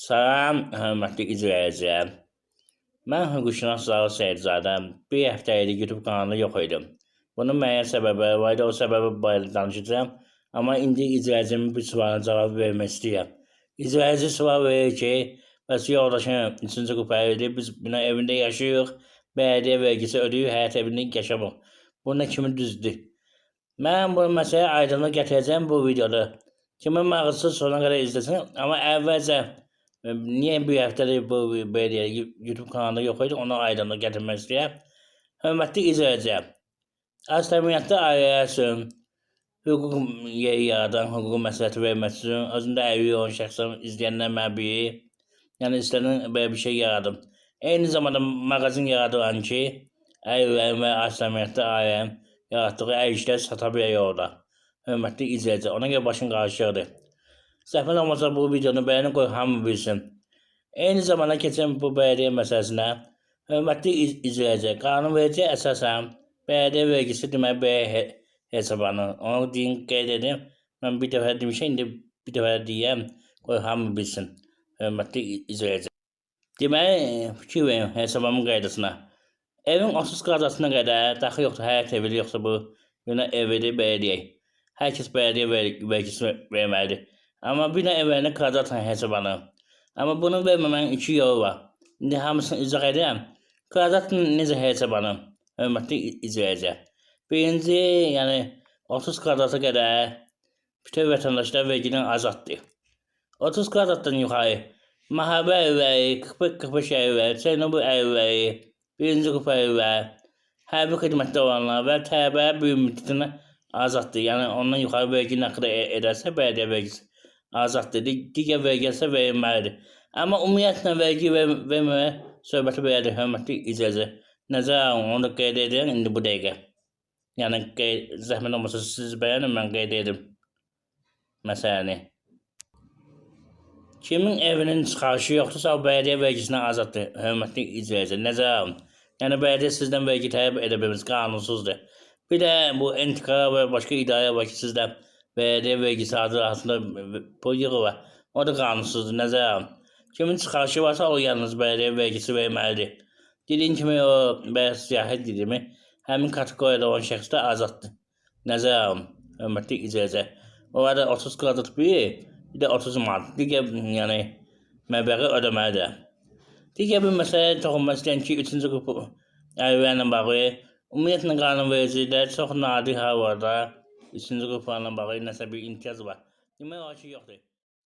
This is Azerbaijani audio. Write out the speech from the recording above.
Salam, hörmətli izləyicilər. Mən hüquqşünas Zaur Seyidzadə bir həftə idi YouTube kanalı yox idim. Bunun müəyyən səbəbləri var idi, o səbəbi barədə danışacağım. Amma indi izləyicimin bir sualına cavab vermək istəyirəm. İzləyici sual verir ki, bəs yoldaşım 3-cü qrupaya idi, biz bina evində yaşayırıq, bələdiyyə vergisi ödəyir, həyat evində yaşamıq. Bu nə kimi düzdür? Mən bu məsələyə aydınlıq gətirəcəm bu videoda. Kimin maraqlısı sonuna qədər izləsin, amma əvvəlcə niyə bir həftədir bu belediyə YouTube kanalında yox idi, ona aydınlıq gətirmək istəyirəm. Hörmətli izləyicilər, az təminatlı ailələr üçün hüquq yeri yaradan, hüquq məsləhəti vermək üçün özündə əlilliyi olan şəxslərin izləyənlər məbiri, yəni istənilən belə bir şey yaradım. Eyni zamanda mağazin yaradılan ki, əlillərin və az təminatlı ailələrin yaratdığı əl işləri sata bilir orada. Hörmətli izləyicilər, ona görə başın qarışıqdır. Zəhmət olmasa bu videonu bəyənin, qoy hamı bilsin. Eyni zamanda keçən bu bələdiyyə məsələsinə, hörmətli izləyicilər, qanunverici əsasən bələdiyyə vergisi demək belə hesablanır. Onu deyin, qeyd edin. Mən bir dəfə demişəm, indi bir dəfə deyəm, qoy hamı bilsin. Hörmətli izləyicilər. Deməli, fikir verin hesablamın qaydasına. Evin 30 kvadratına qədər daxil yoxdur, həyət evi yoxsa bu evidir bələdiyyə. Hər kəs bələdiyyə vergisi verməlidir. Amma bir də evlərini kvadratla hesablanır. Amma bunu verməmənin 2 yolu var. İndi hamısını izah edirəm. Kvadratla necə hesablanır? Hörmətli izləyicilər. Birinci, yəni 30 kvadrata qədər bütün vətəndaşlar vergidən azaddır. 30 kvadratdan yuxarı müharibə evləri, 40-45 evləri, Çernobıl evləri, birinci qrup evləri, hərbi xidmətdə olanlar və tələbələr bir müddətinə azaddır. Yəni ondan yuxarı vergi nə qədər edərsə bələdiyyə vergisi azaddır. Digər vergi isə verilməlidir. Amma ümumiyyətlə vergi verməyə söhbəti belədir, hörmətli izləyicilər. Nəzərə alın, onu da qeyd edirəm indi bu dəqiqə. Yəni zəhmət olmasa siz bəyənin, mən qeyd edim məsələni. Kimin evinin çıxarışı yoxdursa, o bələdiyyə vergisindən azaddır, hörmətli izləyicilər. Nəzərə alın. Yəni bələdiyyə sizdən vergi tələb edə bilməz, qanunsuzdur. Bir də bu intiqara və başqa idarə var ki, sizdən bələdiyyə vergisi adı altında pul yığılır. O da qanunsuzdur, nəzərə alın. Kimin çıxarışı varsa, o yalnız bələdiyyə vergisi verməlidir. Dediyim kimi, o bəyaz siyahət dediyimi, həmin kateqoriyada olan şəxs də azaddır. Nəzərə alın, hörmətli izləyicilər. O arada 30 kvadrat bir də 30 manat. Digər yəni məbləği ödəməlidir. Digər bir məsələyə toxunmaq istəyən ki, 3-cü qrup əlillərlə bağlı, ümumiyyətlə qanunvericilikdə çox nadir hallarda 3-cü qruplarla bağlı nəsə bir imtiyaz var. Demək olar ki, yoxdur.